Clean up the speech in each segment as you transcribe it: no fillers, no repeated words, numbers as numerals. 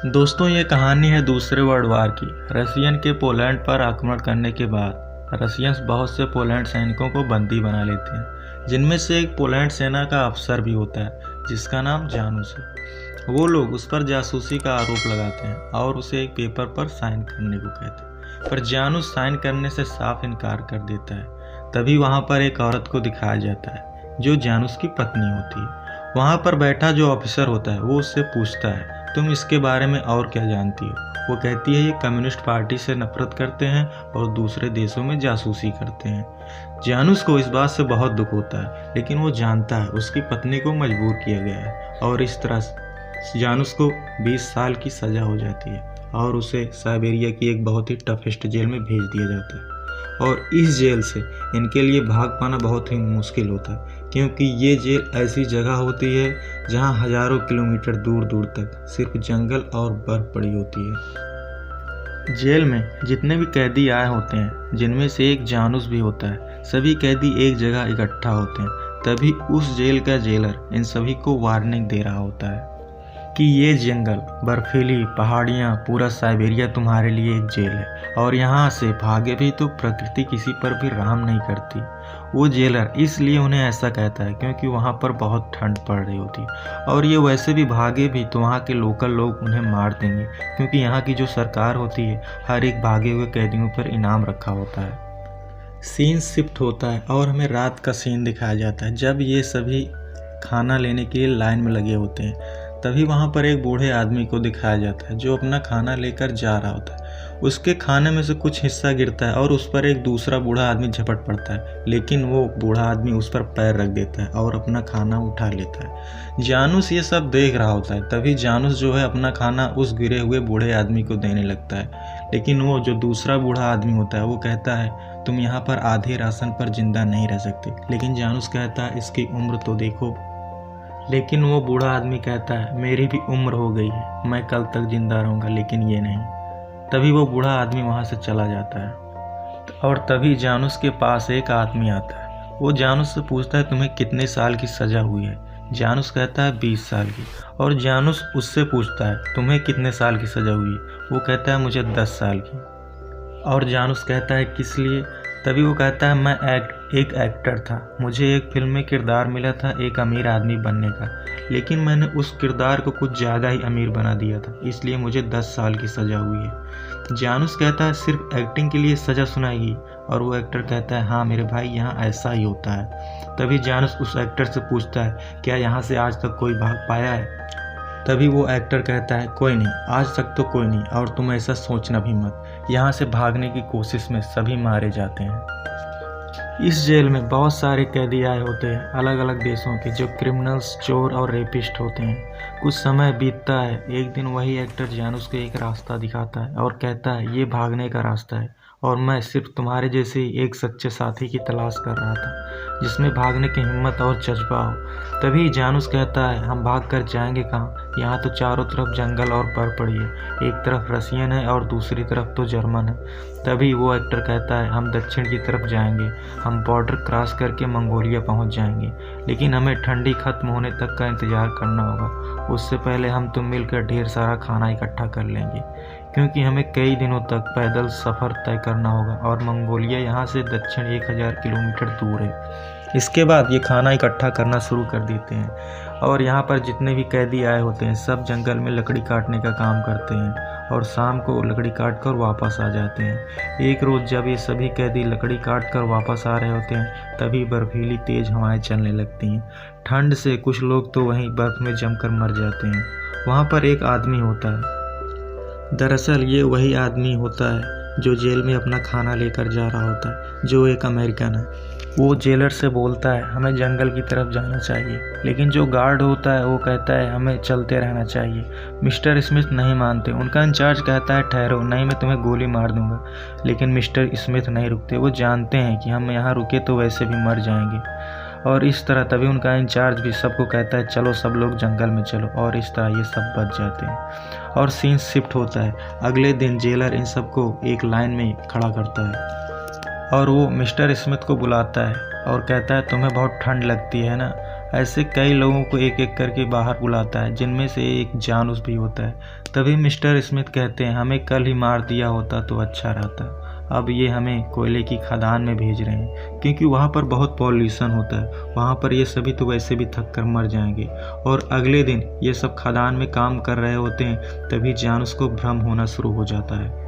दोस्तों, ये कहानी है दूसरे वर्ल्ड वार की। रशियन के पोलैंड पर आक्रमण करने के बाद रशियंस बहुत से पोलैंड सैनिकों को बंदी बना लेते हैं, जिनमें से एक पोलैंड सेना का अफसर भी होता है जिसका नाम जानूस है। वो लोग उस पर जासूसी का आरोप लगाते हैं और उसे एक पेपर पर साइन करने को कहते हैं, पर जानूस साइन करने से साफ इनकार कर देता है। तभी वहाँ पर एक औरत को दिखाया जाता है जो जानूस की पत्नी होती है। वहाँ पर बैठा जो ऑफिसर होता है वो उससे पूछता है, तुम इसके बारे में और क्या जानती हो? वो कहती है ये कम्युनिस्ट पार्टी से नफरत करते हैं और दूसरे देशों में जासूसी करते हैं। जानूस को इस बात से बहुत दुख होता है, लेकिन वो जानता है उसकी पत्नी को मजबूर किया गया है और इस तरह जानूस को 20 साल की सज़ा हो जाती है और उसे साइबेरिया की एक बहुत ही टफेस्ट जेल में भेज दिया जाता है। और इस जेल से इनके लिए भाग पाना बहुत ही मुश्किल होता है, क्योंकि ये जेल ऐसी जगह होती है जहां हजारों किलोमीटर दूर दूर तक सिर्फ जंगल और बर्फ पड़ी होती है। जेल में जितने भी कैदी आए होते हैं, जिनमें से एक जानूस भी होता है, सभी कैदी एक जगह इकट्ठा होते हैं। तभी उस जेल का जेलर इन सभी को वार्निंग दे रहा होता है कि ये जंगल, बर्फीली पहाड़ियाँ, पूरा साइबेरिया तुम्हारे लिए एक जेल है और यहाँ से भागे भी तो प्रकृति किसी पर भी रहम नहीं करती। वो जेलर इसलिए उन्हें ऐसा कहता है क्योंकि वहाँ पर बहुत ठंड पड़ रही होती है और ये वैसे भी भागे भी तो वहाँ के लोकल लोग उन्हें मार देंगे, क्योंकि यहाँ की जो सरकार होती है हर एक भागे हुए कैदियों पर इनाम रखा होता है। सीन शिफ्ट होता है और हमें रात का सीन दिखाया जाता है जब ये सभी खाना लेने के लिए लाइन में लगे होते हैं। तभी वहाँ पर एक बूढ़े आदमी को दिखाया जाता है जो अपना खाना लेकर जा रहा होता है। उसके खाने में से कुछ हिस्सा गिरता है और उस पर एक दूसरा बूढ़ा आदमी झपट पड़ता है, लेकिन वो बूढ़ा आदमी उस पर पैर रख देता है और अपना खाना उठा लेता है। जानूस ये सब देख रहा होता है। तभी जानूस जो है अपना खाना उस गिरे हुए बूढ़े आदमी को देने लगता है, लेकिन वो जो दूसरा बूढ़ा आदमी होता है वो कहता है तुम यहाँ पर आधे राशन पर जिंदा नहीं रह सकते। लेकिन जानूस कहता है इसकी उम्र तो देखो। लेकिन वो बूढ़ा आदमी कहता है मेरी भी उम्र हो गई है, मैं कल तक जिंदा रहूँगा, लेकिन ये नहीं। तभी वो बूढ़ा आदमी वहाँ से चला जाता है और तभी जानूस के पास एक आदमी आता है। वो जानूस से पूछता है तुम्हें कितने साल की सज़ा हुई है? जानूस कहता है 20 साल की। और जानूस उससे पूछता है तुम्हें कितने साल की सज़ा हुई है? वो कहता है मुझे 10 साल की। और जानूस कहता है किस लिए? तभी वो कहता है मैं एक एक्टर था, मुझे एक फिल्म में किरदार मिला था एक अमीर आदमी बनने का, लेकिन मैंने उस किरदार को कुछ ज़्यादा ही अमीर बना दिया था, इसलिए मुझे 10 साल की सज़ा हुई है। जानूस कहता है सिर्फ एक्टिंग के लिए सज़ा सुनाएगी? और वो एक्टर कहता है हाँ मेरे भाई, यहाँ ऐसा ही होता है। तभी जानूस उस एक्टर से पूछता है क्या यहाँ से आज तक कोई भाग पाया है? तभी वो एक्टर कहता है कोई नहीं, आज तक तो कोई नहीं, और तुम ऐसा सोचना भी मत, यहाँ से भागने की कोशिश में सभी मारे जाते हैं। इस जेल में बहुत सारे कैदी आए होते हैं अलग अलग देशों के, जो क्रिमिनल्स, चोर और रेपिस्ट होते हैं। कुछ समय बीतता है, एक दिन वही एक्टर जानूस को एक रास्ता दिखाता है और कहता है ये भागने का रास्ता है और मैं सिर्फ तुम्हारे जैसे ही एक सच्चे साथी की तलाश कर रहा था जिसमें भागने की हिम्मत और जज्बा हो। तभी जानूस कहता है हम भाग कर जाएंगे कहाँ? यहाँ तो चारों तरफ जंगल और बर्फ पड़ी है, एक तरफ रशियन है और दूसरी तरफ तो जर्मन है। तभी वो एक्टर कहता है हम दक्षिण की तरफ जाएंगे, हम बॉर्डर क्रॉस करके मंगोलिया पहुँच जाएंगे, लेकिन हमें ठंडी खत्म होने तक का इंतज़ार करना होगा। उससे पहले हम तुम मिलकर ढेर सारा खाना इकट्ठा कर लेंगे, क्योंकि हमें कई दिनों तक पैदल सफ़र तय करना होगा और मंगोलिया यहाँ से दक्षिण 1000 किलोमीटर दूर है। इसके बाद ये खाना इकट्ठा करना शुरू कर देते हैं और यहाँ पर जितने भी कैदी आए होते हैं सब जंगल में लकड़ी काटने का काम करते हैं और शाम को लकड़ी काट कर वापस आ जाते हैं। एक रोज़ जब ये सभी कैदी लकड़ी काट कर वापस आ रहे होते हैं तभी बर्फीली तेज़ हवाएं चलने लगती हैं। ठंड से कुछ लोग तो वहीं बर्फ़ में जमकर मर जाते हैं। वहाँ पर एक आदमी होता है, दरअसल ये वही आदमी होता है जो जेल में अपना खाना लेकर जा रहा होता है, जो एक अमेरिकन है। वो जेलर से बोलता है हमें जंगल की तरफ जाना चाहिए, लेकिन जो गार्ड होता है वो कहता है हमें चलते रहना चाहिए। मिस्टर स्मिथ नहीं मानते, उनका इंचार्ज कहता है ठहरो, नहीं मैं तुम्हें गोली मार दूंगा। लेकिन मिस्टर स्मिथ नहीं रुकते, वो जानते हैं कि हम यहाँ रुके तो वैसे भी मर जाएंगे। और इस तरह तभी उनका इंचार्ज भी सबको कहता है चलो सब लोग जंगल में चलो, और इस तरह ये सब बच जाते हैं। और सीन शिफ्ट होता है। अगले दिन जेलर इन सबको एक लाइन में खड़ा करता है और वो मिस्टर स्मिथ को बुलाता है और कहता है तुम्हें बहुत ठंड लगती है ना, ऐसे कई लोगों को एक एक करके बाहर बुलाता है, जिनमें से एक जानूस भी होता है। तभी मिस्टर स्मिथ कहते हैं, हमें कल ही मार दिया होता तो अच्छा रहता। अब ये हमें कोयले की खदान में भेज रहे हैं, क्योंकि वहाँ पर बहुत पॉल्यूशन होता है। वहाँ पर ये सभी तो वैसे भी थक कर मर जाएंगे। और अगले दिन ये सब खदान में काम कर रहे होते हैं, तभी जानूस को भ्रम होना शुरू हो जाता है।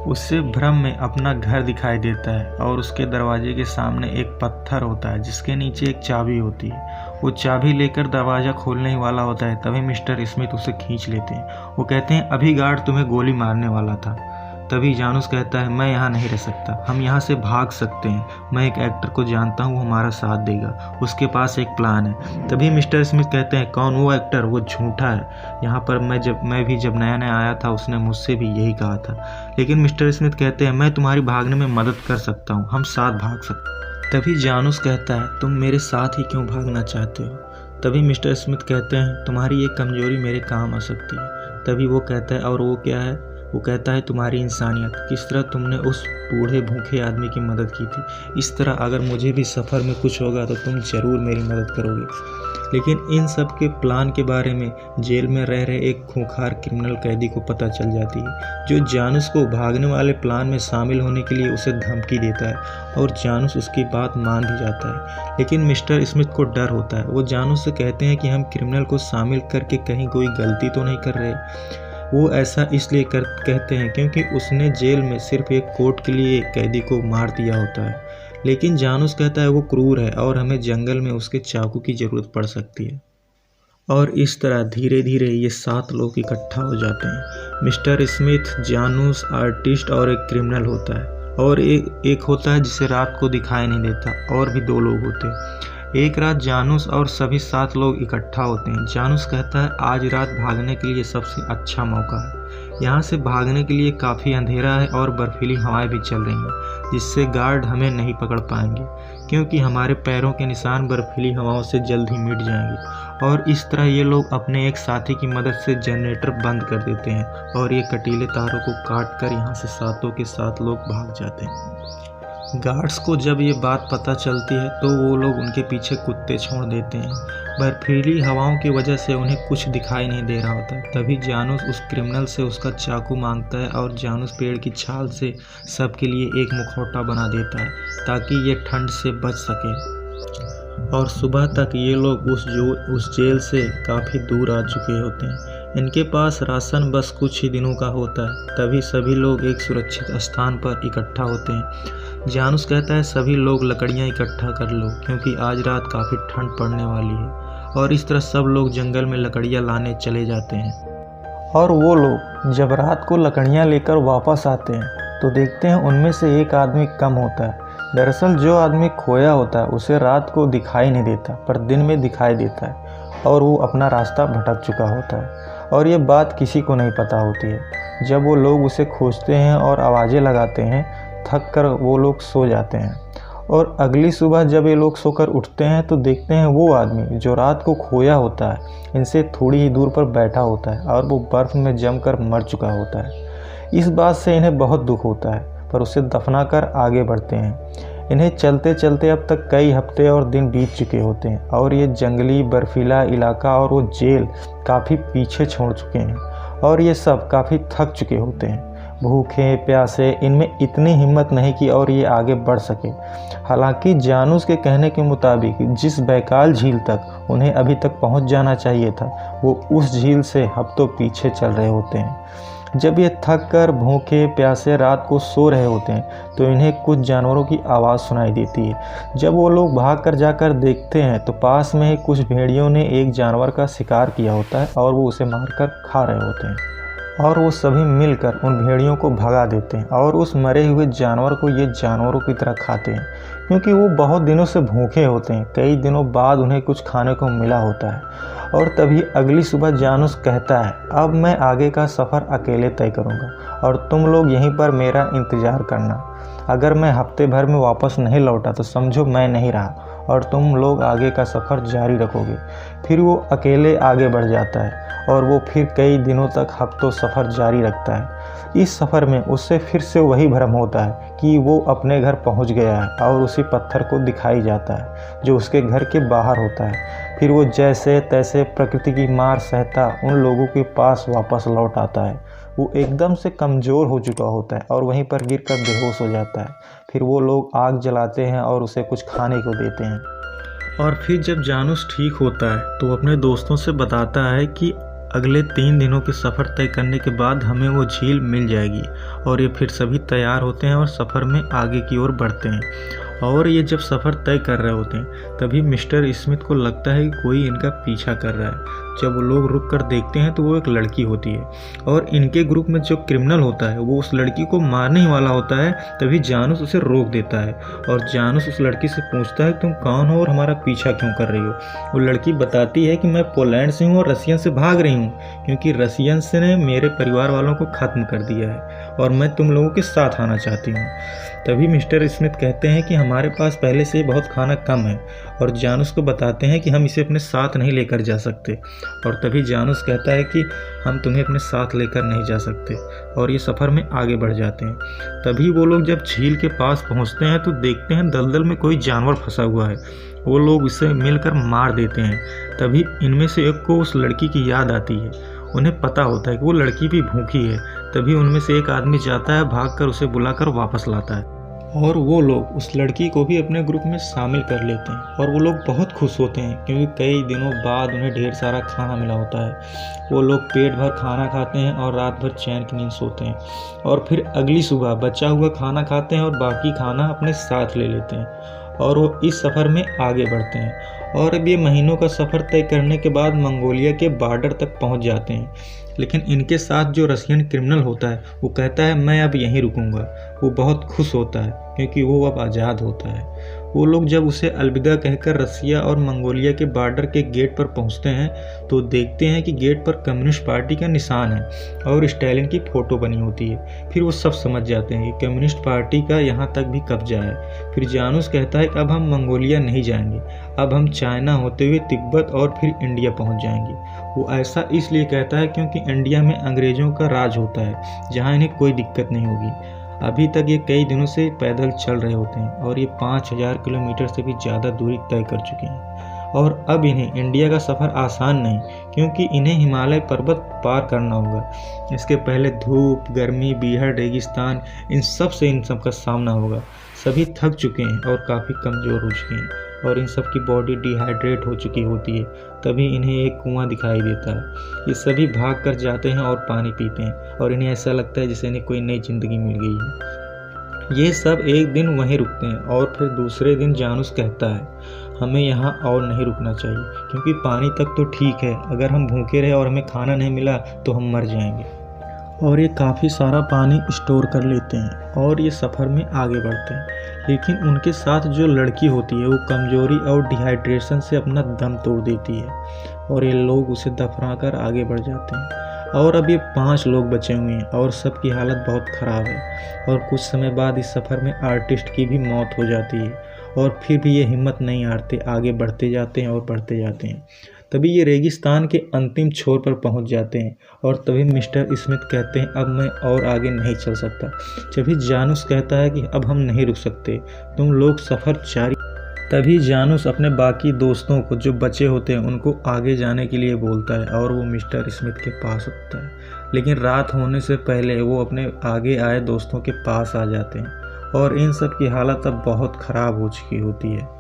उससे भ्रम में अपना घर दिखाई देता है और उसके दरवाजे के सामने एक पत्थर होता है, जिसके नीचे एक चाबी होती है। वो चाबी लेकर दरवाज़ा खोलने ही वाला होता है, तभी मिस्टर स्मिथ उसे खींच लेते हैं। वो कहते हैं, अभी गार्ड तुम्हें गोली मारने वाला था। तभी जानूस कहता है, मैं यहाँ नहीं रह सकता, हम यहाँ से भाग सकते हैं। मैं एक एक्टर को जानता हूँ, वो हमारा साथ देगा, उसके पास एक प्लान है। तभी मिस्टर स्मिथ कहते हैं, कौन वो एक्टर? वो झूठा है। यहाँ पर मैं भी जब नया नया आया था, उसने मुझसे भी यही कहा था। लेकिन मिस्टर स्मिथ कहते हैं, मैं तुम्हारी भागने में मदद कर सकता हूँ, हम साथ भाग सकते। तभी जानूस कहता है, तुम मेरे साथ ही क्यों भागना चाहते हो? तभी मिस्टर स्मिथ कहते हैं, तुम्हारी ये कमजोरी मेरे काम आ सकती है। तभी वो कहता है, और वो क्या है? वो कहता है, तुम्हारी इंसानियत। किस तरह तुमने उस बूढ़े भूखे आदमी की मदद की थी, इस तरह अगर मुझे भी सफ़र में कुछ होगा तो तुम ज़रूर मेरी मदद करोगे। लेकिन इन सब के प्लान के बारे में जेल में रह रहे एक खूंखार क्रिमिनल कैदी को पता चल जाती है, जो जानूस को भागने वाले प्लान में शामिल होने के लिए उसे धमकी देता है। और जानूस उसकी बात मान भी जाता है। लेकिन मिस्टर स्मिथ को डर होता है। वो जानूस से कहते हैं कि हम क्रिमिनल को शामिल करके कहीं कोई गलती तो नहीं कर रहे। वो ऐसा इसलिए कहते हैं क्योंकि उसने जेल में सिर्फ एक कोर्ट के लिए एक कैदी को मार दिया होता है। लेकिन जानूस कहता है वो क्रूर है और हमें जंगल में उसके चाकू की ज़रूरत पड़ सकती है। और इस तरह धीरे धीरे ये 7 लोग इकट्ठा हो जाते हैं। मिस्टर स्मिथ, जानूस, आर्टिस्ट और एक क्रिमिनल होता है। और एक होता है जिसे रात को दिखाई नहीं देता। और भी 2 लोग होते हैं। एक रात जानूस और सभी 7 लोग इकट्ठा होते हैं। जानूस कहता है, आज रात भागने के लिए सबसे अच्छा मौका है। यहाँ से भागने के लिए काफ़ी अंधेरा है और बर्फीली हवाएं भी चल रही हैं, जिससे गार्ड हमें नहीं पकड़ पाएंगे, क्योंकि हमारे पैरों के निशान बर्फीली हवाओं से जल्द ही मिट जाएंगे। और इस तरह ये लोग अपने एक साथी की मदद से जनरेटर बंद कर देते हैं और ये कटीले तारों को काट कर यहाँ से 7 के 7 लोग भाग जाते हैं। गार्ड्स को जब ये बात पता चलती है तो वो लोग उनके पीछे कुत्ते छोड़ देते हैं। बर्फीली हवाओं की वजह से उन्हें कुछ दिखाई नहीं दे रहा होता। तभी जानूस उस क्रिमिनल से उसका चाकू मांगता है और जानूस पेड़ की छाल से सबके लिए एक मुखौटा बना देता है, ताकि ये ठंड से बच सके। और सुबह तक ये लोग उस जेल से काफ़ी दूर आ चुके होते हैं। इनके पास राशन बस कुछ ही दिनों का होता है। तभी सभी लोग एक सुरक्षित स्थान पर इकट्ठा होते हैं। जानूस कहता है, सभी लोग लकड़ियाँ इकट्ठा कर लो, क्योंकि आज रात काफ़ी ठंड पड़ने वाली है। और इस तरह सब लोग जंगल में लकड़ियाँ लाने चले जाते हैं। और वो लोग जब रात को लकड़ियाँ लेकर वापस आते हैं तो देखते हैं उनमें से एक आदमी कम होता है। दरअसल जो आदमी खोया होता है उसे रात को दिखाई नहीं देता, पर दिन में दिखाई देता है और वो अपना रास्ता भटक चुका होता है। और ये बात किसी को नहीं पता होती है। जब वो लोग उसे खोजते हैं और आवाज़ें लगाते हैं, थक कर वो लोग सो जाते हैं। और अगली सुबह जब ये लोग सोकर उठते हैं तो देखते हैं वो आदमी जो रात को खोया होता है इनसे थोड़ी ही दूर पर बैठा होता है और वो बर्फ़ में जमकर मर चुका होता है। इस बात से इन्हें बहुत दुख होता है, पर उसे दफना कर आगे बढ़ते हैं। इन्हें चलते चलते अब तक कई हफ्ते और दिन बीत चुके होते हैं और ये जंगली बर्फीला इलाका और वो जेल काफ़ी पीछे छोड़ चुके हैं। और ये सब काफ़ी थक चुके होते हैं, भूखे प्यासे। इनमें इतनी हिम्मत नहीं कि और ये आगे बढ़ सके। हालांकि जानूस के कहने के मुताबिक जिस बैकाल झील तक उन्हें अभी तक पहुंच जाना चाहिए था, वो उस झील से हफ्तों पीछे चल रहे होते हैं। जब ये थक कर भूखे प्यासे रात को सो रहे होते हैं तो इन्हें कुछ जानवरों की आवाज़ सुनाई देती है। जब वो लोग भाग कर जाकर देखते हैं तो पास में ही कुछ भेड़ियों ने एक जानवर का शिकार किया होता है और वो उसे मारकर खा रहे होते हैं। और वो सभी मिलकर उन भेड़ियों को भगा देते हैं और उस मरे हुए जानवर को ये जानवरों की तरह खाते हैं, क्योंकि वो बहुत दिनों से भूखे होते हैं। कई दिनों बाद उन्हें कुछ खाने को मिला होता है। और तभी अगली सुबह जानूस कहता है, अब मैं आगे का सफ़र अकेले तय करूँगा और तुम लोग यहीं पर मेरा इंतज़ार करना। अगर मैं हफ्ते भर में वापस नहीं लौटा तो समझो मैं नहीं रहा और तुम लोग आगे का सफ़र जारी रखोगे। फिर वो अकेले आगे बढ़ जाता है और वो फिर कई दिनों तक हफ्तों सफ़र जारी रखता है। इस सफ़र में उससे फिर से वही भ्रम होता है कि वो अपने घर पहुंच गया है और उसी पत्थर को दिखाई जाता है जो उसके घर के बाहर होता है। फिर वो जैसे तैसे प्रकृति की मार सहता उन लोगों के पास वापस लौट आता है। वो एकदम से कमज़ोर हो चुका होता है और वहीं पर गिरकर बेहोश हो जाता है। फिर वो लोग आग जलाते हैं और उसे कुछ खाने को देते हैं। और फिर जब जानूस ठीक होता है तो वो अपने दोस्तों से बताता है कि अगले 3 दिनों के सफ़र तय करने के बाद हमें वो झील मिल जाएगी। और ये फिर सभी तैयार होते हैं और सफ़र में आगे की ओर बढ़ते हैं। और ये जब सफ़र तय कर रहे होते हैं तभी मिस्टर स्मिथ को लगता है कि कोई इनका पीछा कर रहा है। जब वो लोग रुक कर देखते हैं तो वो एक लड़की होती है और इनके ग्रुप में जो क्रिमिनल होता है वो उस लड़की को मारने ही वाला होता है। तभी जानूस उसे रोक देता है और जानूस उस लड़की से पूछता है तुम कौन हो और हमारा पीछा क्यों कर रही हो। वो लड़की बताती है कि मैं पोलैंड से हूँ और रसियन से भाग रही हूँ क्योंकि रसियंस ने मेरे परिवार वालों को ख़त्म कर दिया है और मैं तुम लोगों के साथ आना चाहती हूँ। तभी मिस्टर स्मिथ कहते हैं कि हमारे पास पहले से बहुत खाना कम है और जानूस को बताते हैं कि हम इसे अपने साथ नहीं लेकर जा सकते। और तभी जानूस कहता है कि हम तुम्हें अपने साथ लेकर नहीं जा सकते और ये सफ़र में आगे बढ़ जाते हैं। तभी वो लोग जब झील के पास पहुंचते हैं तो देखते हैं दलदल में कोई जानवर फंसा हुआ है। वो लोग उसे मिलकर मार देते हैं। तभी इनमें से एक को उस लड़की की याद आती है। उन्हें पता होता है कि वो लड़की भी भूखी है। तभी उनमें से एक आदमी जाता है, भागकर उसे बुलाकर वापस लाता है और वो लोग उस लड़की को भी अपने ग्रुप में शामिल कर लेते हैं। और वो लोग बहुत खुश होते हैं क्योंकि कई दिनों बाद उन्हें ढेर सारा खाना मिला होता है। वो लोग पेट भर खाना खाते हैं और रात भर चैन की नींद सोते हैं और फिर अगली सुबह बचा हुआ खाना खाते हैं और बाकी खाना अपने साथ ले लेते हैं और वो इस सफ़र में आगे बढ़ते हैं। और अब ये महीनों का सफ़र तय करने के बाद मंगोलिया के बॉर्डर तक पहुंच जाते हैं। लेकिन इनके साथ जो रशियन क्रिमिनल होता है वो कहता है मैं अब यहीं रुकूंगा। वो बहुत खुश होता है क्योंकि वो अब आज़ाद होता है। वो लोग जब उसे अलविदा कहकर रसिया और मंगोलिया के बॉर्डर के गेट पर पहुंचते हैं तो देखते हैं कि गेट पर कम्युनिस्ट पार्टी का निशान है और स्टालिन की फ़ोटो बनी होती है। फिर वो सब समझ जाते हैं कि कम्युनिस्ट पार्टी का यहाँ तक भी कब्जा है। फिर जानूस कहता है कि अब हम मंगोलिया नहीं जाएंगे, अब हम चाइना होते हुए तिब्बत और फिर इंडिया पहुँच जाएंगे। वो ऐसा इसलिए कहता है क्योंकि इंडिया में अंग्रेज़ों का राज होता है जहाँ इन्हें कोई दिक्कत नहीं होगी। अभी तक ये कई दिनों से पैदल चल रहे होते हैं और ये 5000 किलोमीटर से भी ज़्यादा दूरी तय कर चुके हैं। और अब इन्हें इंडिया का सफ़र आसान नहीं क्योंकि इन्हें हिमालय पर्वत पार करना होगा। इसके पहले धूप, गर्मी, बीहड़, रेगिस्तान, इन सब का सामना होगा। सभी थक चुके हैं और काफ़ी कमज़ोर हो चुके हैं और इन सब की बॉडी डिहाइड्रेट हो चुकी होती है। तभी इन्हें एक कुआं दिखाई देता है। ये सभी भाग कर जाते हैं और पानी पीते हैं और इन्हें ऐसा लगता है जैसे इन्हें कोई नई ज़िंदगी मिल गई है। ये सब एक दिन वहीं रुकते हैं और फिर दूसरे दिन जानूस कहता है हमें यहाँ और नहीं रुकना चाहिए क्योंकि पानी तक तो ठीक है, अगर हम भूखे रहे और हमें खाना नहीं मिला तो हम मर जाएंगे। और ये काफ़ी सारा पानी स्टोर कर लेते हैं और ये सफ़र में आगे बढ़ते हैं। लेकिन उनके साथ जो लड़की होती है वो कमज़ोरी और डिहाइड्रेशन से अपना दम तोड़ देती है और ये लोग उसे दफना कर आगे बढ़ जाते हैं। और अब ये 5 लोग बचे हुए हैं और सबकी हालत बहुत ख़राब है। और कुछ समय बाद इस सफ़र में आर्टिस्ट की भी मौत हो जाती है और फिर भी ये हिम्मत नहीं हारते, आगे बढ़ते जाते हैं और बढ़ते जाते हैं। तभी ये रेगिस्तान के अंतिम छोर पर पहुंच जाते हैं और तभी मिस्टर स्मिथ कहते हैं अब मैं और आगे नहीं चल सकता। तभी जानूस कहता है कि अब हम नहीं रुक सकते, तुम लोग सफ़र जारी। तभी जानूस अपने बाकी दोस्तों को जो बचे होते हैं उनको आगे जाने के लिए बोलता है और वो मिस्टर स्मिथ के पास होता है। लेकिन रात होने से पहले वो अपने आगे आए दोस्तों के पास आ जाते हैं और इन सब की हालत अब बहुत ख़राब हो चुकी होती है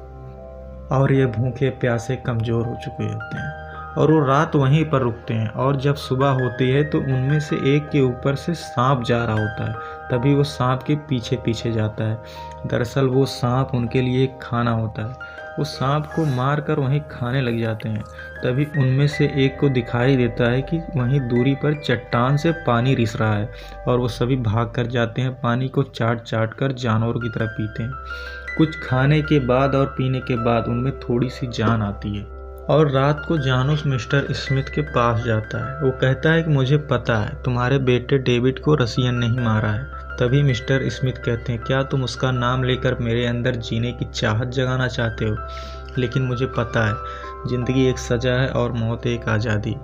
और ये भूखे प्यासे कमज़ोर हो चुके होते हैं और वो रात वहीं पर रुकते हैं। और जब सुबह होती है तो उनमें से एक के ऊपर से सांप जा रहा होता है। तभी वो सांप के पीछे पीछे जाता है। दरअसल वो सांप उनके लिए एक खाना होता है। वो सांप को मार कर वहीं खाने लग जाते हैं। तभी उनमें से एक को दिखाई देता है कि वहीं दूरी पर चट्टान से पानी रिस रहा है और वो सभी भाग कर जाते हैं, पानी को चाट चाट कर जानवरों की तरह पीते हैं। कुछ खाने के बाद और पीने के बाद उनमें थोड़ी सी जान आती है और रात को जानूस मिस्टर स्मिथ के पास जाता है। वो कहता है कि मुझे पता है तुम्हारे बेटे डेविड को रसियन नहीं मारा है, तभी मिस्टर स्मिथ कहते हैं, क्या तुम उसका नाम लेकर मेरे अंदर जीने की चाहत जगाना चाहते हो? लेकिन मुझे पता है, ज़िंदगी एक सज़ा है और मौत एक आज़ादी।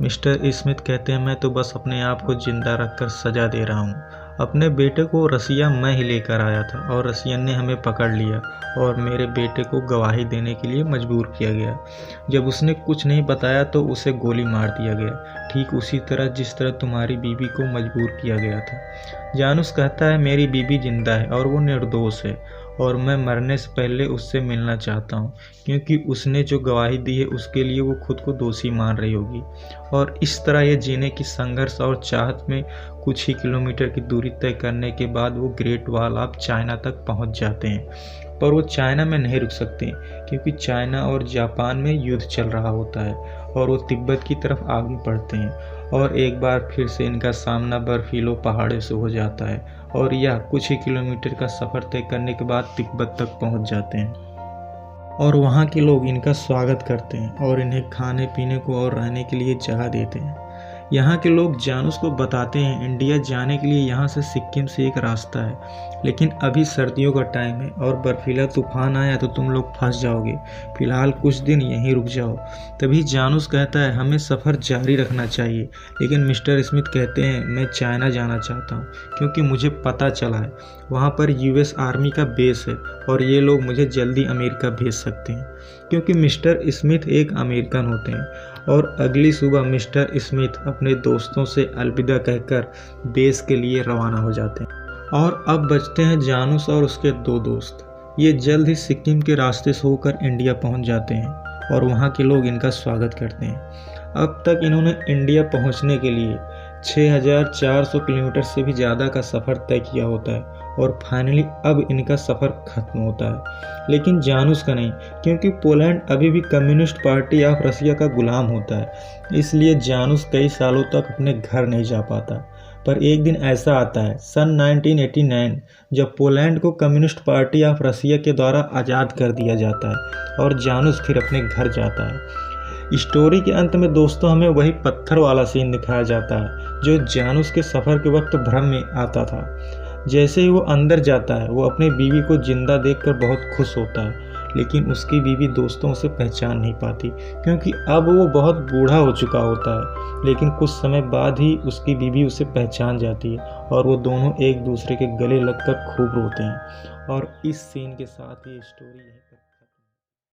मिस्टर स्मिथ कहते हैं, मैं तो बस अपने आप को ज़िंदा रखकर सज़ा दे रहा हूँ। अपने बेटे को रसिया मैं ही लेकर आया था और रसियन ने हमें पकड़ लिया और मेरे बेटे को गवाही देने के लिए मजबूर किया गया। जब उसने कुछ नहीं बताया तो उसे गोली मार दिया गया, ठीक उसी तरह जिस तरह तुम्हारी बीवी को मजबूर किया गया था। जानूस कहता है, मेरी बीवी जिंदा है और वो निर्दोष है और मैं मरने से पहले उससे मिलना चाहता हूँ, क्योंकि उसने जो गवाही दी है उसके लिए वो खुद को दोषी मान रही होगी। और इस तरह ये जीने की संघर्ष और चाहत में कुछ ही किलोमीटर की दूरी तय करने के बाद वो ग्रेट वॉल ऑफ चाइना तक पहुंच जाते हैं। पर वो चाइना में नहीं रुक सकते, क्योंकि चाइना और जापान में युद्ध चल रहा होता है और वो तिब्बत की तरफ आगे बढ़ते हैं। और एक बार फिर से इनका सामना बर्फीले पहाड़ों से हो जाता है और यह कुछ ही किलोमीटर का सफ़र तय करने के बाद तिब्बत तक पहुंच जाते हैं। और वहाँ के लोग इनका स्वागत करते हैं और इन्हें खाने पीने को और रहने के लिए जगह देते हैं। यहाँ के लोग जानूस को बताते हैं, इंडिया जाने के लिए यहाँ से सिक्किम से एक रास्ता है, लेकिन अभी सर्दियों का टाइम है और बर्फीला तूफान आया तो तुम लोग फंस जाओगे। फिलहाल कुछ दिन यहीं रुक जाओ। तभी जानूस कहता है, हमें सफ़र जारी रखना चाहिए, लेकिन मिस्टर स्मिथ कहते हैं, मैं चाइना जाना चाहता हूँ, क्योंकि मुझे पता चला है वहाँ पर यूएस आर्मी का बेस है और ये लोग मुझे जल्दी अमेरिका भेज सकते हैं, क्योंकि मिस्टर स्मिथ एक अमेरिकन होते हैं। और अगली सुबह मिस्टर स्मिथ अपने दोस्तों से अलविदा कहकर बेस के लिए रवाना हो जाते हैं। और अब बचते हैं जानूस और उसके दो दोस्त। ये जल्द ही सिक्किम के रास्ते से होकर इंडिया पहुंच जाते हैं और वहां के लोग इनका स्वागत करते हैं। अब तक इन्होंने इंडिया पहुंचने के लिए 6400 किलोमीटर से भी ज़्यादा का सफ़र तय किया होता है और फाइनली अब इनका सफ़र खत्म होता है। लेकिन जानूस का नहीं, क्योंकि पोलैंड अभी भी कम्युनिस्ट पार्टी ऑफ रसिया का गुलाम होता है। इसलिए जानूस कई सालों तक अपने घर नहीं जा पाता। पर एक दिन ऐसा आता है सन 1989, जब पोलैंड को कम्युनिस्ट पार्टी ऑफ रसिया के द्वारा आज़ाद कर दिया जाता है और जानूस फिर अपने घर जाता है। स्टोरी के अंत में दोस्तों हमें वही पत्थर वाला सीन दिखाया जाता है जो जानूस के सफ़र के वक्त भ्रम में आता था। जैसे ही वो अंदर जाता है, वो अपनी बीवी को जिंदा देखकर बहुत खुश होता है, लेकिन उसकी बीवी दोस्तों उसे पहचान नहीं पाती, क्योंकि अब वो बहुत बूढ़ा हो चुका होता है। लेकिन कुछ समय बाद ही उसकी बीवी उसे पहचान जाती है और वो दोनों एक दूसरे के गले लगकर खूब रोते हैं। और इस सीन के साथ ही स्टोरी है।